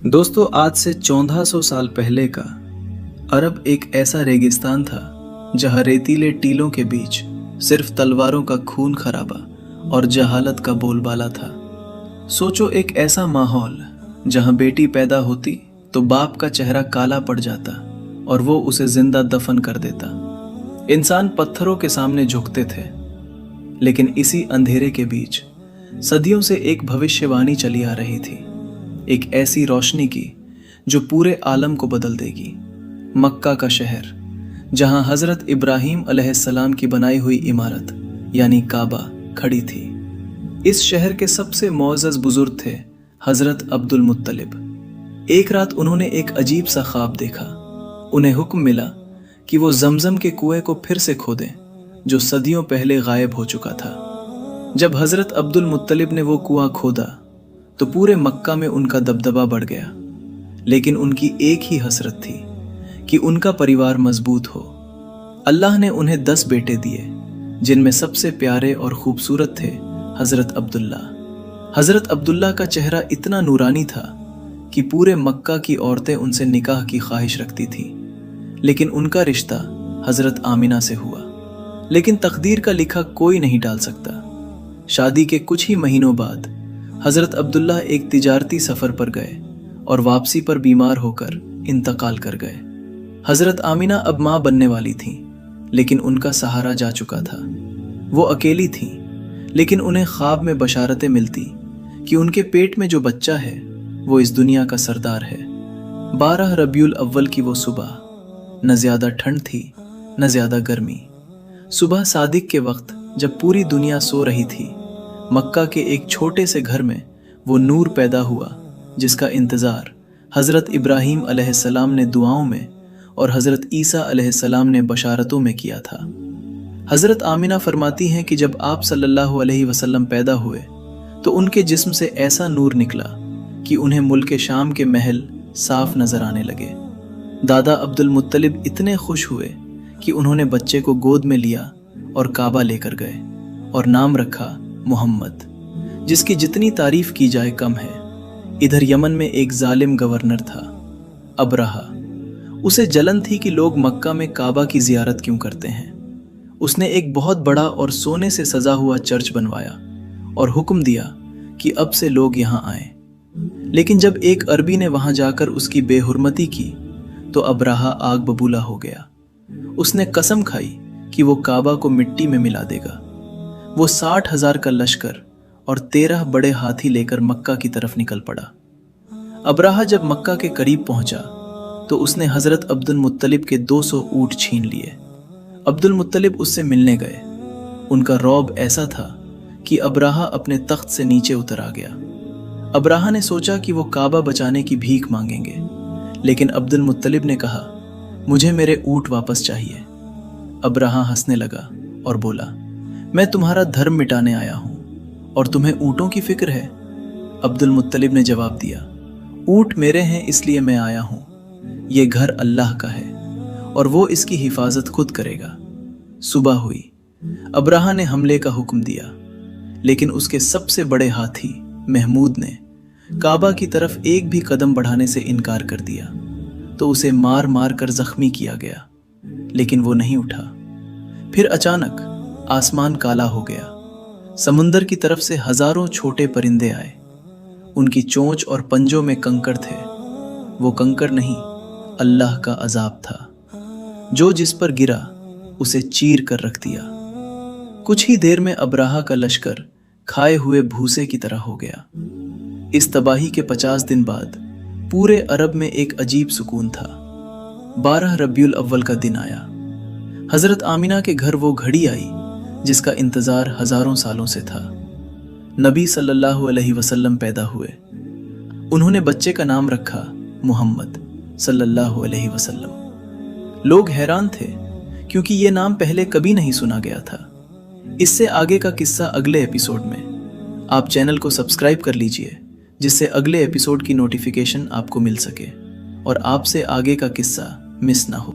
दोस्तों, आज से 1400 साल पहले का अरब एक ऐसा रेगिस्तान था जहां रेतीले टीलों के बीच सिर्फ तलवारों का खून खराबा और जहालत का बोलबाला था। सोचो, एक ऐसा माहौल जहां बेटी पैदा होती तो बाप का चेहरा काला पड़ जाता और वो उसे जिंदा दफन कर देता। इंसान पत्थरों के सामने झुकते थे, लेकिन इसी अंधेरे के बीच सदियों से एक भविष्यवाणी चली आ रही थी, एक ऐसी रोशनी की जो पूरे आलम को बदल देगी। मक्का का शहर, जहां हजरत इब्राहीम अलैहिस्सलाम की बनाई हुई इमारत यानी काबा खड़ी थी। इस शहर के सबसे मोअज़्ज़ज़ बुजुर्ग थे हजरत अब्दुल मुत्तलिब। एक रात उन्होंने एक अजीब सा ख्वाब देखा। उन्हें हुक्म मिला कि वो जमजम के कुएं को फिर से खोदें जो सदियों पहले गायब हो चुका था। जब हजरत अब्दुल मुत्तलिब ने वो कुआं खोदा तो पूरे मक्का में उनका दबदबा बढ़ गया, लेकिन उनकी एक ही हसरत थी कि उनका परिवार मजबूत हो। अल्लाह ने उन्हें 10 बेटे दिए, जिनमें सबसे प्यारे और खूबसूरत थे हजरत अब्दुल्ला। हजरत अब्दुल्ला का चेहरा इतना नूरानी था कि पूरे मक्का की औरतें उनसे निकाह की ख्वाहिश रखती थीं, लेकिन उनका रिश्ता हजरत आमिना से हुआ। लेकिन तकदीर का लिखा कोई नहीं टाल सकता। शादी के कुछ ही महीनों बाद हजरत अब्दुल्ला एक तिजारती सफर पर गए और वापसी पर बीमार होकर इंतकाल कर गए। हजरत आमिना अब मां बनने वाली थीं, लेकिन उनका सहारा जा चुका था। वो अकेली थीं, लेकिन उन्हें ख्वाब में बशारतें मिलती कि उनके पेट में जो बच्चा है वो इस दुनिया का सरदार है। 12 रबीउल अव्वल की वो सुबह, न ज्यादा ठंड थी न ज्यादा गर्मी। सुबह सादिक के वक्त जब पूरी दुनिया सो रही थी, मक्का के एक छोटे से घर में वो नूर पैदा हुआ जिसका इंतज़ार हज़रत इब्राहीम अलैहिस्सलाम ने दुआओं में और हज़रत ईसा अलैहिस्सलाम ने बशारतों में किया था। हज़रत आमिना फरमाती हैं कि जब आप सल्लल्लाहु अलैहि वसल्लम पैदा हुए तो उनके जिस्म से ऐसा नूर निकला कि उन्हें मुल्क शाम के महल साफ नजर आने लगे। दादा अब्दुल मुत्तलिब इतने खुश हुए कि उन्होंने बच्चे को गोद में लिया और काबा लेकर गए और नाम रखा मोहम्मद, जिसकी जितनी तारीफ की जाए कम है। इधर यमन में एक जालिम गवर्नर था, अबरहा। उसे जलन थी कि लोग मक्का में काबा की जियारत क्यों करते हैं। उसने एक बहुत बड़ा और सोने से सजा हुआ चर्च बनवाया और हुक्म दिया कि अब से लोग यहां आए। लेकिन जब एक अरबी ने वहां जाकर उसकी बेहुरमती की तो अबरहा आग बबूला हो गया। उसने कसम खाई कि वो काबा को मिट्टी में मिला देगा। वो 60,000 का लश्कर और 13 बड़े हाथी लेकर मक्का की तरफ निकल पड़ा। अबरहा जब मक्का के करीब पहुंचा तो उसने हजरत अब्दुल मुत्तलिब के 200 ऊंट छीन लिए। अब्दुल मुत्तलिब उससे मिलने गए। उनका रौब ऐसा था कि अबरहा अपने तख्त से नीचे उतर आ गया। अबरहा ने सोचा कि वो काबा बचाने की भीख मांगेंगे, लेकिन अब्दुल मुत्तलिब ने कहा, मुझे मेरे ऊंट वापस चाहिए। अबरहा हंसने लगा और बोला, मैं तुम्हारा धर्म मिटाने आया हूं और तुम्हें ऊँटों की फिक्र है। अब्दुल मुत्तलिब ने जवाब दिया, ऊँट मेरे हैं इसलिए मैं आया हूं। ये घर अल्लाह का है और वो इसकी हिफाजत खुद करेगा। सुबह हुई। अबरहा ने हमले का हुक्म दिया, लेकिन उसके सबसे बड़े हाथी महमूद ने काबा की तरफ एक भी कदम बढ़ाने से इनकार कर दिया, तो उसे मार मार कर जख्मी किया गया, लेकिन वो नहीं उठा। फिर अचानक आसमान काला हो गया। समुंदर की तरफ से हजारों छोटे परिंदे आए। उनकी चोंच और पंजों में कंकड़ थे। वो कंकड़ नहीं, अल्लाह का अजाब था जो जिस पर गिरा उसे चीर कर रख दिया। कुछ ही देर में अबरहा का लश्कर खाए हुए भूसे की तरह हो गया। इस तबाही के 50 दिन बाद पूरे अरब में एक अजीब सुकून था। 12 रबीउल अव्वल का दिन आया। हजरत आमिना के घर वो घड़ी आई जिसका इंतजार हजारों सालों से था। नबी सल्लल्लाहु अलैहि वसल्लम पैदा हुए। उन्होंने बच्चे का नाम रखा मोहम्मद सल्लल्लाहु अलैहि वसल्लम। लोग हैरान थे क्योंकि ये नाम पहले कभी नहीं सुना गया था। इससे आगे का किस्सा अगले एपिसोड में। आप चैनल को सब्सक्राइब कर लीजिए जिससे अगले एपिसोड की नोटिफिकेशन आपको मिल सके और आपसे आगे का किस्सा मिस ना हो।